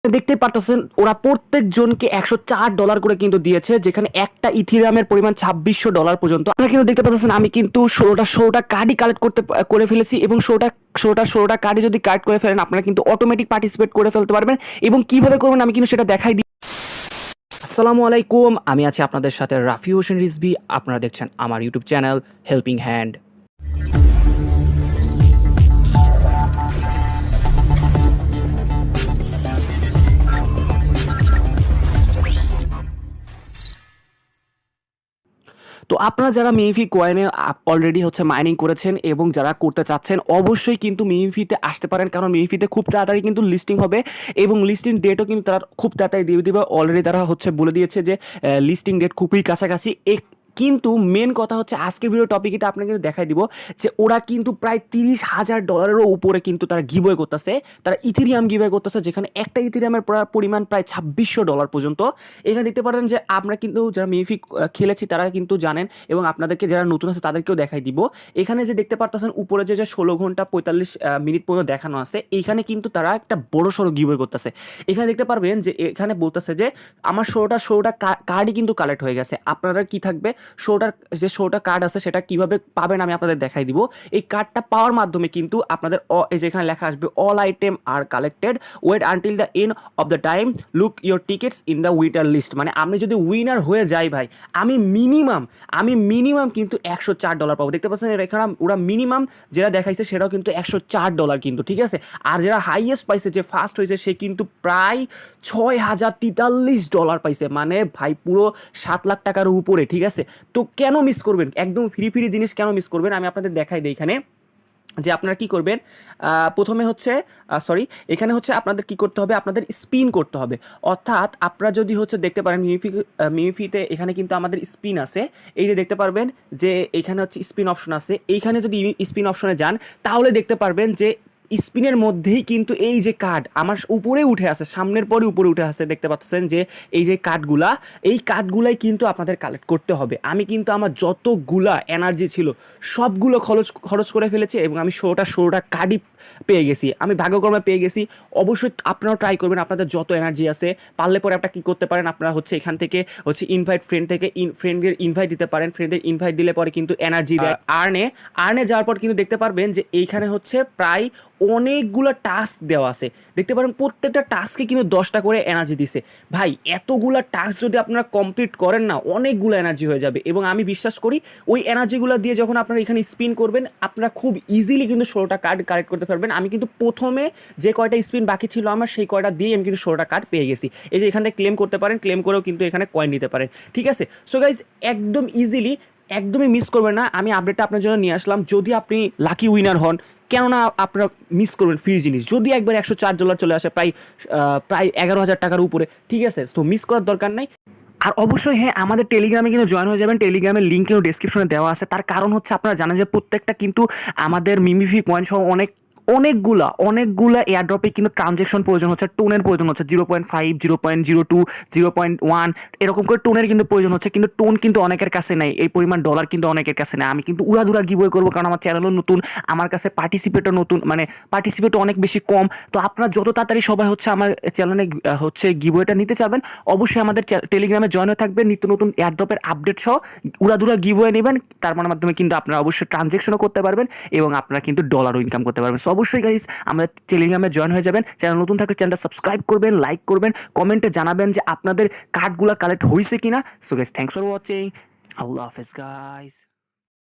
দেখতে পারতেছেন ওরা প্রত্যেকজনকে $104 করে কিন্তু দিয়েছে, যেখানে একটা ইথিরিয়ামের পরিমাণ $2600 পর্যন্ত। আপনারা কিন্তু দেখতে পাচ্ছেন আমি কিন্তু ষোলোটা কার্ডই কালেক্ট করে ফেলেছি, এবং ষোলোটা কার্ডই যদি কালেক্ট করে ফেলেন আপনারা কিন্তু অটোমেটিক পার্টিসিপেট করে ফেলতে পারবেন। এবং কিভাবে করবেন আমি কিন্তু সেটা দেখাই দিই। আসসালামু আলাইকুম, আমি আছি আপনাদের সাথে রাফি হোসেন রিজভী। আপনারা দেখছেন আমার ইউটিউব চ্যানেল হেল্পিং হ্যান্ড। তো আপনারা যারা মিমিফি কয়েনে অলরেডি মাইনিং করেছেন এবং যারা করতে চাচ্ছেন অবশ্যই কিন্তু মিমিফিতে আসতে পারেন, কারণ মিমিফিতে খুব তাড়াতাড়ি কিন্তু লিস্টিং হবে এবং লিস্টিং ডেটও কিন্তু তারা খুব তাড়াতাড়ি দিয়ে দিবে। অলরেডি তারা বলে দিয়েছে যে লিস্টিং ডেট খুবই কাছাকাছি। কিন্তু মেন কথা আজকের ভিডিও টপিকে আপনাকে কিন্তু দেখাই দিব যে ওরা কিন্তু প্রায় $30,000 উপরে কিন্তু তারা গিভওয়ে করতেছে, তারা ইথেরিয়াম গিভওয়ে করতেছে, যেখানে একটা ইথেরিয়ামের পরিমাণ প্রায় $2600 পর্যন্ত। এখানে দেখতে পারেন যে আমরা কিন্তু যারা মিমিফি খেলেছি তারা কিন্তু জানেন, এবং আপনাদেরকে যারা নতুন আছে তাদেরকেও দেখাই দিব। এখানে যে দেখতে পারতেছেন উপরে যে 16 ঘন্টা 45 মিনিট পর্যন্ত দেখানো আছে, এইখানে কিন্তু তারা একটা বড় সড়ো গিভওয়ে করতেছে। এখানে দেখতে পারবেন যে এখানে বলতেছে যে আমার ষোলোটা কার্ডই কিন্তু কালেক্ট হয়ে গেছে। আপনারা কি থাকবে ষোলোটা কার্ড আছে সেটা কিভাবে পাবেন আমি আপনাদের দেখাই দিব। এই কার্ডটা পাওয়ার মাধ্যমে কিন্তু আপনাদের এই যে এখানে লেখা আসবে all item are collected, wait until the end of the time, look your tickets in the winner list. মানে আমি যদি উইনার হয়ে যাই ভাই, আমি মিনিমাম কিন্তু $104 পাবো। দেখতে পাচ্ছেন এখানে ওরা মিনিমাম যেটা দেখাইছে সেটাও কিন্তু $104 কিন্তু, ঠিক আছে। আর যারা হাইয়েস্ট পাইছে, যে ফার্স্ট হয়েছে, সে কিন্তু প্রায় $6,043 পাইছে, মানে ভাই পুরো 7 লাখ টাকার উপরে, ঠিক আছে। তো কেন মিস করবেন, একদম ফ্রি জিনিস কেন মিস করবেন আমি আপনাদের দেখাই দিই। এখানে যে আপনারা কি করবেন, প্রথমে এখানে আপনাদের কি করতে হবে, আপনাদের স্পিন করতে হবে। অর্থাৎ আপনারা যদি দেখতে পারেন মিমিফিতে এখানে কিন্তু আমাদের স্পিন আছে। এই যে দেখতে পারবেন যে এখানে স্পিন অপশন আছে। এইখানে যদি স্পিন অপশনে যান তাহলে দেখতে পারবেন যে স্পিনের মধ্যেই কিন্তু এই যে কার্ড আমার উপরে উঠে আসে, সামনের পরে উপরে উঠে আসে। দেখতে পাচ্ছেন যে এই যে কার্ডগুলাই কিন্তু আপনাদের কালেক্ট করতে হবে। আমি কিন্তু আমার যতগুলা এনার্জি ছিল সবগুলো খরচ করে ফেলেছি, এবং আমি ষোলোটা কার্ডই পেয়ে গেছি, আমি ভাগ্যক্রমে পেয়ে গেছি। অবশ্যই আপনারাও ট্রাই করবেন, আপনাদের যত এনার্জি আছে। পারলে পরে আপনারা কী করতে পারেন, আপনারা এখান থেকে ইনভাইট ফ্রেন্ডের ইনভাইট দিতে পারেন। ফ্রেন্ডের ইনভাইট দিলে পরে কিন্তু এনার্জি দেয়। আর্নে যাওয়ার পর কিন্তু দেখতে পারবেন যে এইখানে প্রায় অনেকগুলো টাস্ক দেওয়া আছে। দেখতে পারেন প্রত্যেকটা টাস্কে কিন্তু 10টা করে এনার্জি দিছে। ভাই এতগুলো টাস্ক যদি আপনারা কমপ্লিট করেন না, অনেকগুলো এনার্জি হয়ে যাবে। এবং আমি বিশ্বাস করি ওই এনার্জিগুলো দিয়ে যখন আপনারা এখানে স্পিন করবেন, আপনারা খুব ইজিলি কিন্তু 16টা কার্ড কালেক্ট করতে পারবেন। আমি কিন্তু প্রথমে যে কয়টা স্পিন বাকি ছিল আমার, সেই কয়টা দিয়ে আমি কিন্তু 16টা কার্ড পেয়ে গেছি। এই যে এখান থেকে ক্লেম করতে পারেন, ক্লেম করেও কিন্তু এখানে কয়েন নিতে পারেন, ঠিক আছে। সো গাইজ একদম ইজিলি, একদমই মিস করবেন না। আমি আপডেটটা আপনার জন্য নিয়ে আসলাম। যদি আপনি লাকি উইনার হন, কেননা আপনারা মিস করবেন ফ্রি জিনিস। যদি একবার $104 চলে আসে, প্রায় 11,000 টাকার উপরে, ঠিক আছে। তো মিস করার দরকার নাই। আর অবশ্যই হ্যাঁ, আমাদের টেলিগ্রামে কিন্তু জয়েন হয়ে যাবেন। টেলিগ্রামের লিঙ্ক কিন্তু ডেসক্রিপশনে দেওয়া আছে। তার কারণ আপনারা জানেন যে প্রত্যেকটা কিন্তু আমাদের মিমিফি কয়েন সহ অনেকগুলা এয়ারড্রপে কিন্তু ট্রানজ্যাকশন প্রয়োজন হচ্ছে, টোনের প্রয়োজন হচ্ছে 0.5, 0.02, 0.1 এরকম করে টোনের কিন্তু প্রয়োজন হচ্ছে। কিন্তু টোন কিন্তু অনেকের কাছে নেই, এই পরিমাণ ডলার কিন্তু অনেকের কাছে নেই। আমি কিন্তু উড়াধুরা গিভওয়ে করবো, কারণ আমার চ্যানেলও নতুন, আমার কাছে পার্টিসিপেটও অনেক বেশি কম। তো আপনারা যত তাড়াতাড়ি সবাই আমার চ্যানেলে গিভওয়েটা নিতে চাবেন, অবশ্যই আমাদের টেলিগ্রামে জয়েন হয়ে থাকবেন। নিত্য নতুন এয়ারড্রপের আপডেট সহ উড়াধুরা গিভওয়ে নেবেন। তার মাধ্যমে কিন্তু আপনারা অবশ্যই ট্রানজ্যাকশনও করতে পারবেন এবং আপনারা কিন্তু ডলারও ইনকাম করতে পারবেন। অবশ্যই গাইস আমাদের টেলিগ্রামে জয়েন হয়ে যাবেন। চ্যানেল নতুন থাকলে চ্যানেলটা সাবস্ক্রাইব করবেন, লাইক করবেন, কমেন্টে জানাবেন যে আপনাদের কার্ডগুলো কালেক্ট হয়েছে কিনা। So guys thanks for watching. আল্লাহ হাফেজ গাইস।